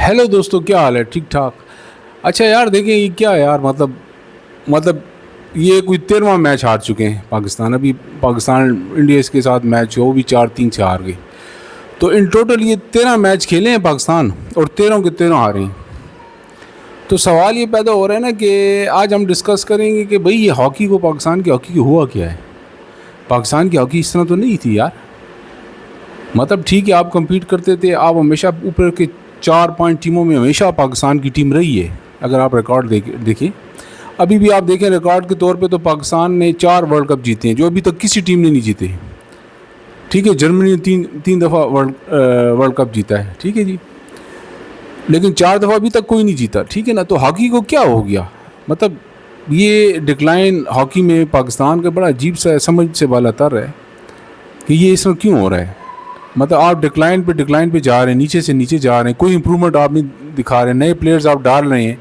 Hello دوستو، کیا حال ہے؟ ٹھیک ٹھاک؟ اچھا یار، دیکھیں یہ کیا ہے یار، مطلب یہ کوئی 13واں میچ ہار چکے ہیں پاکستان. ابھی پاکستان انڈیا کے ساتھ میچ ہو، وہ بھی 4-3 سے ہار گئی. تو ان ٹوٹل یہ 13 میچ کھیلے ہیں پاکستان اور 13 کے 13 ہارے ہیں. تو سوال یہ پیدا ہو رہا ہے نا کہ آج ہم ڈسکس کریں گے کہ بھئی یہ ہاکی کو، پاکستان کی ہاکی کو ہوا کیا ہے. پاکستان کی ہاکی اس طرح تو نہیں تھی یار. مطلب ٹھیک ہے، آپ کمپیٹ کرتے تھے، آپ ہمیشہ اوپر کے 4 ٹیموں میں ہمیشہ پاکستان کی ٹیم رہی ہے. اگر آپ ریکارڈ دیکھیں، ابھی بھی آپ دیکھیں ریکارڈ کے طور پہ تو پاکستان نے 4 ورلڈ کپ جیتے ہیں، جو ابھی تک کسی ٹیم نے نہیں جیتے. ٹھیک ہے، جرمنی نے تین دفعہ ورلڈ کپ جیتا ہے، ٹھیک ہے جی، لیکن 4 دفعہ ابھی تک کوئی نہیں جیتا. ٹھیک ہے نا. تو ہاکی کو کیا ہو گیا؟ مطلب یہ ڈکلائن ہاکی میں پاکستان کا بڑا عجیب سا سمجھ سے بالا تر ہے کہ یہ اس میں کیوں ہو رہا ہے. مطلب آپ ڈکلائن پہ جا رہے ہیں، نیچے سے نیچے جا رہے ہیں، کوئی امپرومنٹ آپ نہیں دکھا رہے ہیں. نئے پلیئرز آپ ڈال رہے ہیں،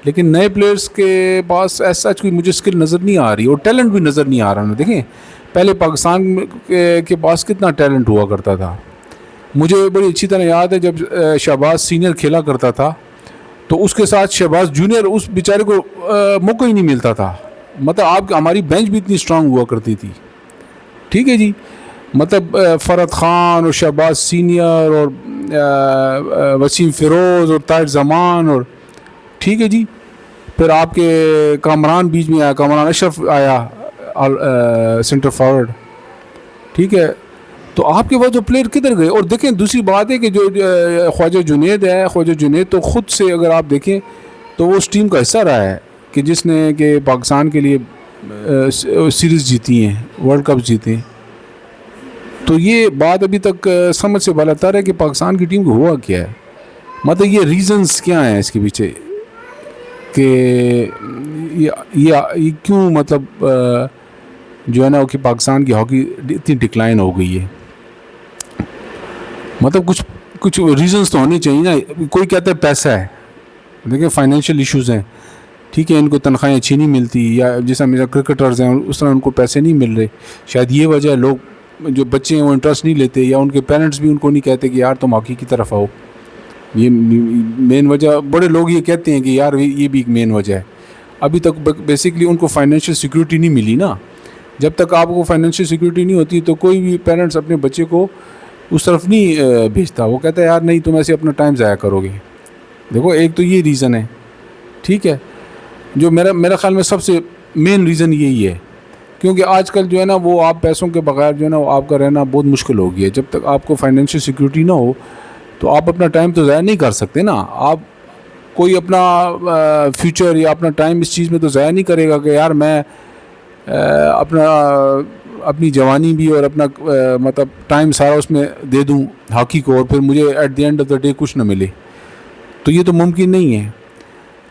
لیکن نئے پلیئرز کے پاس ایسا کوئی مجھے اسکل نظر نہیں آ رہی، اور ٹیلنٹ بھی نظر نہیں آ رہا نا. دیکھیں پہلے پاکستان کے پاس کتنا ٹیلنٹ ہوا کرتا تھا. مجھے بڑی اچھی طرح یاد ہے جب شہباز سینئر کھیلا کرتا تھا تو اس کے ساتھ شہباز جونیئر، اس بیچارے کو موقع ہی نہیں ملتا تھا. مطلب ہماری بینچ بھی اتنی اسٹرانگ ہوا کرتی تھی. ٹھیک ہے جی. مطلب فرد خان اور شہباز سینئر اور وسیم فیروز اور طاہر زمان، اور ٹھیک ہے جی، پھر آپ کے کامران بیچ میں آیا، کامران اشرف آیا سینٹر فارورڈ. ٹھیک ہے. تو آپ کے بعد وہ پلیئر کدھر گئے؟ اور دیکھیں دوسری بات ہے کہ جو خواجہ جنید ہے، خواجہ جنید تو خود سے اگر آپ دیکھیں تو وہ اس ٹیم کا حصہ رہا ہے کہ جس نے کہ پاکستان کے لیے سیریز جیتی ہیں، ورلڈ کپ جیتے ہیں. تو یہ بات ابھی تک سمجھ سے بالا تر ہے کہ پاکستان کی ٹیم کو ہوا کیا ہے. مطلب یہ ریزنز کیا ہیں اس کے پیچھے کہ یہ کیوں مطلب جو ہے نا کہ پاکستان کی ہاکی اتنی ڈکلائن ہو گئی ہے. مطلب کچھ ریزنز تو ہونے چاہیے نا. کوئی کہتا ہے پیسہ ہے، دیکھیں فائنینشیل ایشوز ہیں. ٹھیک ہے، ان کو تنخواہیں اچھی نہیں ملتی، یا جیسا میرا کرکٹرز ہیں اس طرح ان کو پیسے نہیں مل رہے. شاید یہ وجہ ہے، لوگ جو بچے ہیں وہ انٹرسٹ نہیں لیتے، یا ان کے پیرنٹس بھی ان کو نہیں کہتے کہ یار تم ہاکی کی طرف آؤ. یہ مین وجہ، بڑے لوگ یہ کہتے ہیں کہ یار یہ بھی ایک مین وجہ ہے. ابھی تک بیسکلی ان کو فائنینشیل سیکیورٹی نہیں ملی نا. جب تک آپ کو فائنینشیل سیکیورٹی نہیں ہوتی تو کوئی بھی پیرنٹس اپنے بچے کو اس طرف نہیں بھیجتا. وہ کہتا ہے یار نہیں، تم ایسے اپنا ٹائم ضائع کرو گے. دیکھو ایک تو یہ ریزن ہے. ٹھیک ہے، جو میرا خیال میں سب سے مین ریزن یہی ہے، کیونکہ آج کل جو ہے نا وہ آپ پیسوں کے بغیر جو ہے نا آپ کا رہنا بہت مشکل ہو گیا ہے. جب تک آپ کو فائنینشیل سیکیورٹی نہ ہو تو آپ اپنا ٹائم تو ضائع نہیں کر سکتے نا. آپ کوئی اپنا فیوچر یا اپنا ٹائم اس چیز میں تو ضائع نہیں کرے گا کہ یار میں اپنی جوانی بھی اور اپنا مطلب ٹائم سارا اس میں دے دوں ہاکی کو، اور پھر مجھے at the end of the day کچھ نہ ملے. تو یہ تو ممکن نہیں ہے.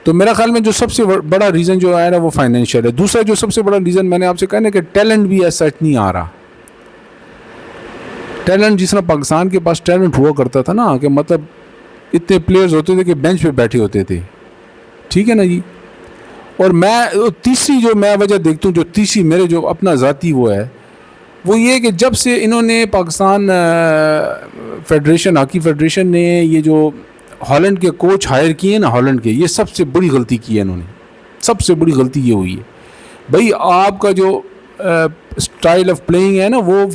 تو میرا خیال میں جو سب سے بڑا ریزن جو ہے نا وہ فائنینشیل ہے. دوسرا جو سب سے بڑا ریزن میں نے آپ سے کہا نا کہ ٹیلنٹ بھی ایسا نہیں آ رہا. ٹیلنٹ جس طرح پاکستان کے پاس ٹیلنٹ ہوا کرتا تھا نا، کہ مطلب اتنے پلیئرز ہوتے تھے کہ بینچ پہ بیٹھے ہوتے تھے. ٹھیک ہے نا جی. اور میں تیسری جو میں وجہ دیکھتا ہوں، جو تیسری میرے جو اپنا ذاتی وہ ہے، وہ یہ کہ جب سے انہوں نے پاکستان فیڈریشن، ہاکی فیڈریشن نے یہ جو ہالینڈ کے کوچ ہائر کیے نا، ہالینڈ کے، یہ سب سے بڑی غلطی کی ہے انہوں نے. سب سے بڑی غلطی یہ ہوئی ہے. بھائی آپ کا جو اسٹائل آف پلینگ ہے نا وہ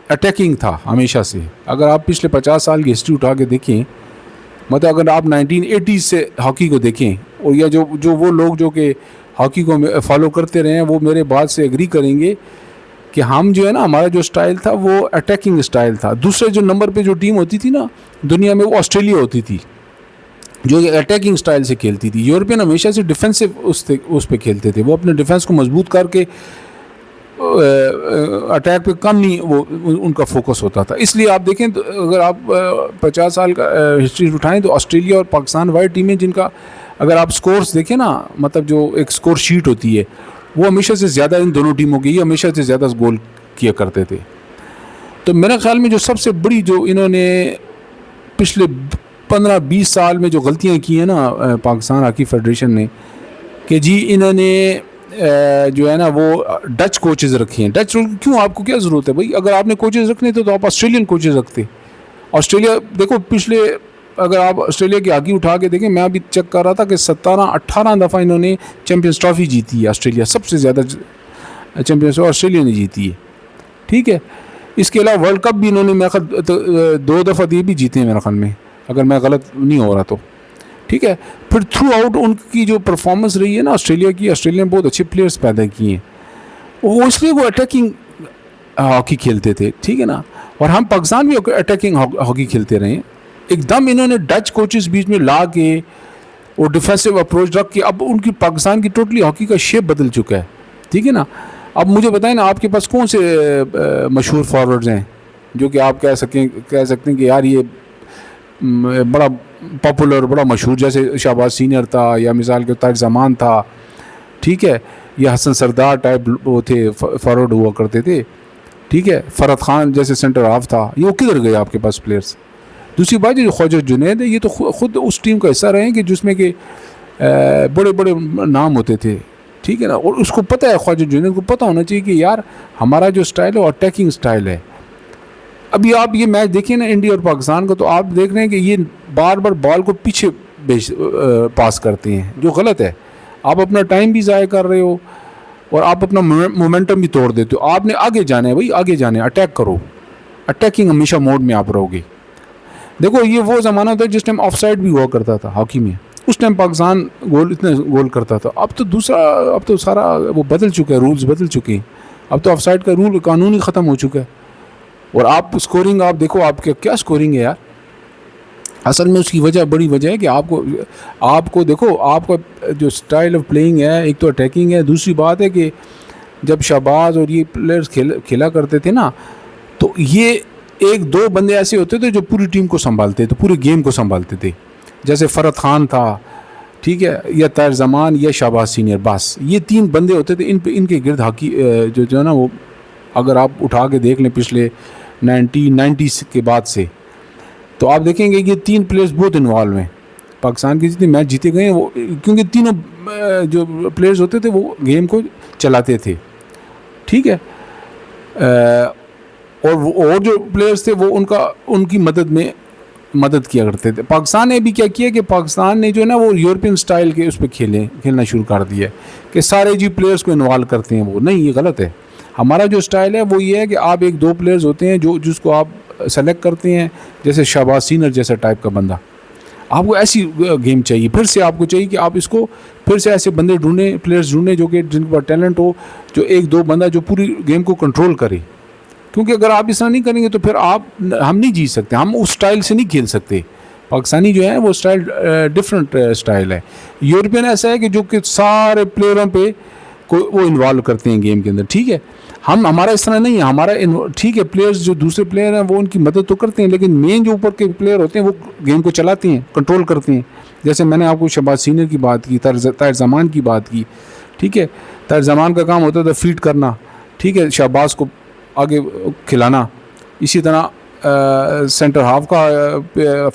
اٹیکنگ تھا ہمیشہ سے. اگر آپ پچھلے 50 سال کی ہسٹری اٹھا کے دیکھیں، مطلب اگر آپ 1980s سے ہاکی کو دیکھیں، اور یا جو وہ لوگ جو کہ ہاکی کو فالو کرتے رہے ہیں وہ میرے بات سے ایگری کریں گے کہ ہم جو ہے نا ہمارا جو اسٹائل تھا وہ اٹیکنگ اسٹائل تھا. دوسرے جو نمبر پہ جو ٹیم ہوتی تھی نا دنیا میں وہ آسٹریلیا ہوتی تھی، جو اٹیکنگ اسٹائل سے کھیلتی تھی. یورپین ہمیشہ سے ڈیفینسو اس پہ کھیلتے تھے. وہ اپنے ڈیفینس کو مضبوط کر کے اٹیک پہ کم نہیں وہ ان کا فوکس ہوتا تھا. اس لیے آپ دیکھیں تو اگر آپ 50 سال کا ہسٹری اٹھائیں تو آسٹریلیا اور پاکستان والی ٹیمیں، جن کا اگر آپ سکورز دیکھیں نا، مطلب جو ایک سکور شیٹ ہوتی ہے، وہ ہمیشہ سے زیادہ ان دونوں ٹیموں کی، یہ ہمیشہ سے زیادہ گول کیا کرتے تھے. تو میرے خیال میں جو سب سے بڑی جو انہوں نے پچھلے 15-20 سال میں جو غلطیاں کی ہیں نا پاکستان ہاکی فیڈریشن نے، کہ جی انہوں نے جو ہے نا وہ ڈچ کوچز رکھے ہیں. ڈچ کیوں؟ آپ کو کیا ضرورت ہے بھائی؟ اگر آپ نے کوچز رکھنے تھے تو آپ آسٹریلین کوچز رکھتے. آسٹریلیا دیکھو پچھلے اگر آپ آسٹریلیا کی ہاکی اٹھا کے دیکھیں، میں ابھی چیک کر رہا تھا کہ 17-18 دفعہ انہوں نے چیمپئنز ٹرافی جیتی ہے. آسٹریلیا سب سے زیادہ چیمپئنز آسٹریلیا نے جیتی ہے. ٹھیک ہے، اس کے علاوہ ورلڈ کپ بھی انہوں نے میرے خیال 2 دفعہ یہ بھی جیتے ہیں میرے خیال میں، اگر میں غلط نہیں ہو رہا تو. ٹھیک ہے، پھر تھرو آؤٹ ان کی جو پرفارمنس رہی ہے نا آسٹریلیا کی، آسٹریلیا نے بہت اچھے پلیئرس پیدا کیے ہیں. وہ اس لیے وہ اٹیکنگ ہاکی کھیلتے تھے. ٹھیک ہے نا، اور ہم پاکستان بھی اٹیکنگ ہاکی کھیلتے رہے ہیں. ایک دم انہوں نے ڈچ کوچز بیچ میں لا کے اور ڈیفینسو اپروچ رکھ کے اب ان کی پاکستان کی ٹوٹلی ہاکی کا شیپ بدل چکا ہے. ٹھیک ہے نا. اب مجھے بتائیں نا، آپ کے پاس کون سے مشہور فارورڈز ہیں جو کہ آپ کہہ سکتے ہیں کہ یار یہ بڑا پاپولر، بڑا مشہور، جیسے شہباز سینئر تھا، یا مثال کے طاہر زمان تھا. ٹھیک ہے، یا حسن سردار ٹائپ وہ تھے، فارورڈ ہوا کرتے تھے. ٹھیک ہے، فرحت خان جیسے سینٹر ہاف تھا. یہ وہ کدھر گئے آپ کے پاس پلیئرس؟ دوسری بات جو خواجہ جنید ہے، یہ تو خود اس ٹیم کا حصہ رہے ہیں کہ جس میں کہ بڑے بڑے نام ہوتے تھے. ٹھیک ہے نا، اور اس کو پتہ ہے، خواجہ جنید کو پتہ ہونا چاہیے کہ یار ہمارا جو سٹائل ہے وہ اٹیکنگ سٹائل ہے. ابھی آپ یہ میچ دیکھیں نا انڈیا اور پاکستان کا، تو آپ دیکھ رہے ہیں کہ یہ بار بار بال کو پیچھے پاس کرتے ہیں، جو غلط ہے. آپ اپنا ٹائم بھی ضائع کر رہے ہو اور آپ اپنا مومنٹم بھی توڑ دیتے ہو. آپ نے آگے جانا ہے بھائی، آگے جانا ہے، اٹیک کرو، اٹیکنگ ہمیشہ موڈ میں آپ رہو گے. دیکھو یہ وہ زمانہ تھا جس ٹائم آف سائڈ بھی ہوا کرتا تھا ہاکی میں. اس ٹائم پاکستان اتنے گول کرتا تھا. اب تو سارا وہ بدل چکا ہے، رولز بدل چکے ہیں. اب تو آف سائڈ کا رول قانون ہی ختم ہو چکا ہے. اور آپ اسکورنگ آپ دیکھو، آپ کیا اسکورنگ ہے یار. اصل میں اس کی بڑی وجہ ہے کہ آپ کو دیکھو، آپ کا جو سٹائل آف پلینگ ہے، ایک تو اٹیکنگ ہے. دوسری بات ہے کہ جب شہباز اور یہ پلیئرز کھیلا کرتے تھے نا، تو یہ 1-2 بندے ایسے ہوتے تھے جو پوری ٹیم کو سنبھالتے تھے، پورے گیم کو سنبھالتے تھے. جیسے فرحت خان تھا، ٹھیک ہے، یا طاہر زمان یا شہباز سینئر. بس یہ 3 بندے ہوتے تھے. ان کے گرد ہاکی جو ہے نا، وہ اگر آپ اٹھا کے دیکھ لیں پچھلے 1990s کے بعد سے، تو آپ دیکھیں گے کہ یہ 3 پلیئرز بہت انوالو ہیں. پاکستان کے جتنے میچ جیتے گئے ہیں وہ کیونکہ تینوں جو پلیئرز ہوتے تھے وہ گیم کو چلاتے تھے. ٹھیک ہے، اور جو پلیئرز تھے وہ ان کی مدد کیا کرتے تھے. پاکستان نے بھی کیا کیا کہ پاکستان نے جو ہے نا وہ یورپین سٹائل کے اس پہ کھیلنا شروع کر دیا ہے کہ سارے جی پلیئرز کو انوالو کرتے ہیں. وہ نہیں، یہ غلط ہے. ہمارا جو سٹائل ہے وہ یہ ہے کہ آپ 1-2 پلیئرز ہوتے ہیں جس کو آپ سلیکٹ کرتے ہیں، جیسے شہباز سینئر جیسا ٹائپ کا بندہ. آپ کو ایسی گیم چاہیے. پھر سے آپ کو چاہیے کہ آپ اس کو پھر سے ایسے بندے ڈھونڈیں، پلیئرز ڈھونڈیں جو کہ جن کے پاس ٹیلنٹ ہو، جو 1-2 بندہ جو پوری گیم کو کنٹرول کرے. کیونکہ اگر آپ اس طرح نہیں کریں گے تو پھر ہم نہیں جیت سکتے. ہم اس سٹائل سے نہیں کھیل سکتے. پاکستانی جو ہے وہ سٹائل ڈفرینٹ سٹائل ہے. یورپین ایسا ہے کہ جو کہ سارے پلیئروں پہ وہ انوالو کرتے ہیں گیم کے اندر. ٹھیک ہے، ہمارا اس طرح نہیں ہے. ہمارا ٹھیک ہے، پلیئرز جو دوسرے پلیئر ہیں وہ ان کی مدد تو کرتے ہیں، لیکن مین جو اوپر کے پلیئر ہوتے ہیں وہ گیم کو چلاتے ہیں، کنٹرول کرتے ہیں. جیسے میں نے آپ کو شہباز سینئر کی بات کی، طاہر زمان کی بات کی. ٹھیک ہے، طاہر زمان کا کام ہوتا تھا فیڈ کرنا. ٹھیک ہے، شہباز کو آگے کھلانا. اسی طرح سینٹر ہاف کا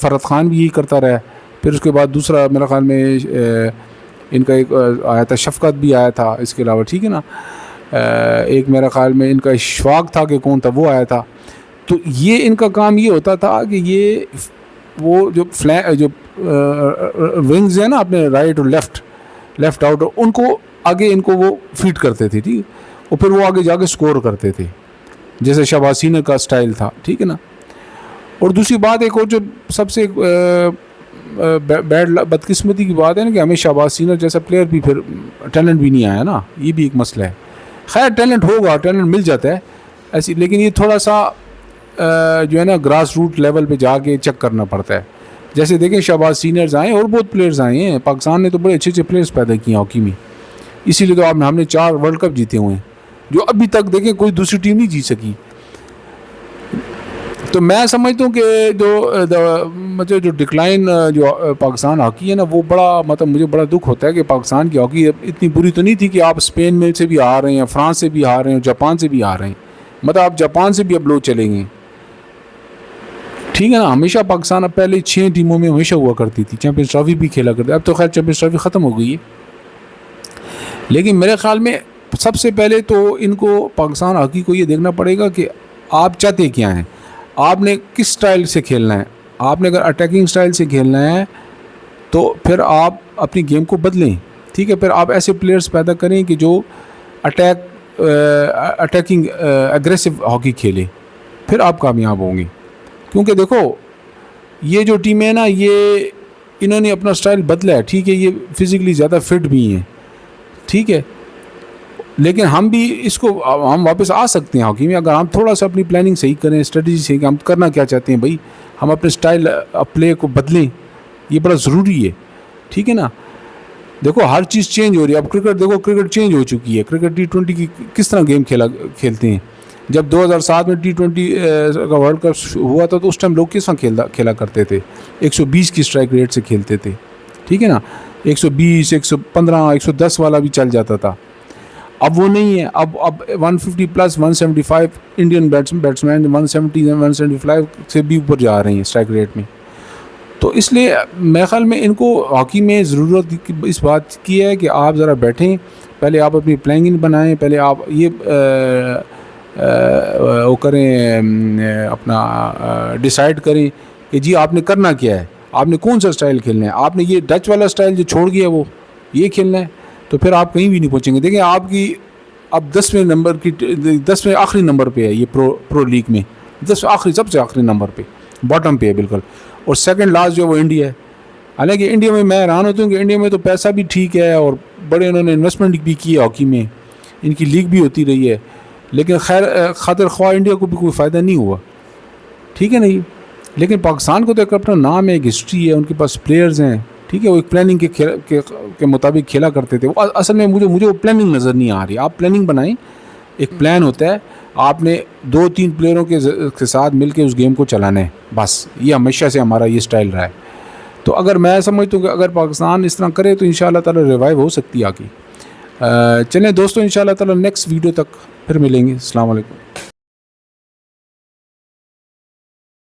فرحت خان بھی یہی کرتا رہا. پھر اس کے بعد دوسرا میرے خیال میں ان کا ایک آیا تھا، شفقت بھی آیا تھا اس کے علاوہ. ٹھیک ہے نا، ایک میرا خیال میں ان کا اشفاق تھا کہ کون تھا، وہ آیا تھا. تو یہ ان کا کام یہ ہوتا تھا کہ یہ وہ جو ونگز ہیں نا اپنے رائٹ اور لیفٹ آؤٹ، ان کو آگے ان کو وہ فیڈ کرتے تھے. ٹھیک، اور پھر وہ آگے جا کے سکور کرتے تھے، جیسے شہباز سینئر کا سٹائل تھا. ٹھیک ہے نا. اور دوسری بات ایک اور جو سب سے بدقسمتی کی بات ہے نا کہ ہمیں شہباز سینئر جیسا پلیئر بھی پھر ٹیلنٹ بھی نہیں آیا نا. یہ بھی ایک مسئلہ ہے. خیر ٹیلنٹ ہوگا، ٹیلنٹ مل جاتا ہے ایسی، لیکن یہ تھوڑا سا جو ہے نا گراس روٹ لیول پہ جا کے چیک کرنا پڑتا ہے. جیسے دیکھیں شہباز سینئرز آئے اور بہت پلیئرز آئے ہیں. پاکستان نے تو بڑے اچھے پلیئرز پیدا کیے ہیں ہاکی میں. اسی لیے تو ہم نے 4 ورلڈ کپ جیتے ہوئے ہیں، جو ابھی تک دیکھیں کوئی دوسری ٹیم نہیں جیت سکی. تو میں سمجھتا ہوں کہ جو ڈکلائن جو پاکستان ہاکی ہے نا، وہ بڑا مجھے بڑا دکھ ہوتا ہے کہ پاکستان کی ہاکی اتنی بری تو نہیں تھی کہ آپ اسپین میں سے بھی ہار رہے ہیں، فرانس سے بھی ہار رہے ہیں، جاپان سے بھی ہار رہے ہیں. آپ جاپان سے بھی اب لو چلیں گے. ٹھیک ہے نا. ہمیشہ پاکستان اب پہلے 6 ٹیموں میں ہمیشہ ہوا کرتی تھی، چیمپئنز ٹرافی بھی کھیلا کرتے. اب تو خیر چیمپئنز ٹرافی ختم ہو گئی ہے. لیکن میرے خیال میں سب سے پہلے تو ان کو پاکستان ہاکی کو یہ دیکھنا پڑے گا کہ آپ چاہتے کیا ہیں. آپ نے کس سٹائل سے کھیلنا ہے. آپ نے اگر اٹیکنگ سٹائل سے کھیلنا ہے تو پھر آپ اپنی گیم کو بدلیں، ٹھیک ہے. پھر آپ ایسے پلیئرز پیدا کریں کہ جو اٹیکنگ اگریسو ہاکی کھیلے، پھر آپ کامیاب ہوں گے. کیونکہ دیکھو یہ جو ٹیمیں نا، یہ انہوں نے اپنا سٹائل بدلا ہے، ٹھیک ہے. یہ فزیکلی زیادہ فٹ بھی ہیں، ٹھیک ہے. لیکن ہم بھی اس کو ہم واپس آ سکتے ہیں ہاکی میں، اگر ہم تھوڑا سا اپنی پلاننگ صحیح کریں، اسٹریٹجی صحیح کہ ہم کرنا کیا چاہتے ہیں بھائی، ہم اپنے سٹائل پلے کو بدلیں، یہ بڑا ضروری ہے، ٹھیک ہے نا. دیکھو ہر چیز چینج ہو رہی ہے. اب کرکٹ دیکھو، کرکٹ چینج ہو چکی ہے. کرکٹ T20 کی کس طرح گیم کھیلتے ہیں. جب 2007 میں T20 کا ورلڈ کپ ہوا تھا تو اس ٹائم لوگ کس طرح کھیلا کرتے تھے، 120 کی اسٹرائک ریٹ سے کھیلتے تھے، ٹھیک ہے نا. 120 115 110 والا بھی چل جاتا تھا. اب وہ نہیں ہے. اب 150 پلس 175 انڈین بیٹسمین 170 175 سے بھی اوپر جا رہے ہیں اسٹرائک ریٹ میں. تو اس لیے میرے خیال میں ان کو ہاکی میں ضرورت اس بات کی ہے کہ آپ ذرا بیٹھیں، پہلے آپ اپنی پلاننگ بنائیں، پہلے آپ یہ وہ کریں، اپنا ڈیسائیڈ کریں کہ جی آپ نے کرنا کیا ہے، آپ نے کون سا سٹائل کھیلنا ہے. آپ نے یہ ڈچ والا سٹائل جو چھوڑ گیا وہ یہ کھیلنا ہے تو پھر آپ کہیں بھی نہیں پہنچیں گے. دیکھیں آپ کی اب 10ویں نمبر کی 10ویں آخری نمبر پہ ہے یہ پرو لیگ میں، 10 آخری سب سے آخری نمبر پہ، باٹم پہ ہے بالکل. اور سیکنڈ لاسٹ جو وہ انڈیا ہے. حالانکہ انڈیا میں حیران ہوتا ہوں کہ انڈیا میں تو پیسہ بھی ٹھیک ہے اور بڑے انہوں نے انویسٹمنٹ بھی کی ہے ہاکی میں، ان کی لیگ بھی ہوتی رہی ہے، لیکن خاطر خواہ انڈیا کو بھی کوئی فائدہ نہیں ہوا، ٹھیک ہے نہیں. لیکن پاکستان کو تو ایک اپنا نام ہے، ایک ہسٹری ہے، ان کے پاس پلیئرز ہیں، ٹھیک ہے. وہ ایک پلاننگ کے مطابق کھیلا کرتے تھے. وہ اصل میں مجھے وہ پلاننگ نظر نہیں آ رہی. آپ پلاننگ بنائیں، ایک پلان ہوتا ہے، آپ نے 2-3 پلیئروں کے ساتھ مل کے اس گیم کو چلانا ہے، بس. یہ ہمیشہ سے ہمارا یہ سٹائل رہا ہے. تو اگر میں سمجھتا ہوں کہ اگر پاکستان اس طرح کرے تو انشاءاللہ تعالی ریوائیو ہو سکتی ہے آگے. چلیں دوستو، انشاءاللہ تعالی نیکسٹ ویڈیو تک پھر ملیں گے. السلام علیکم.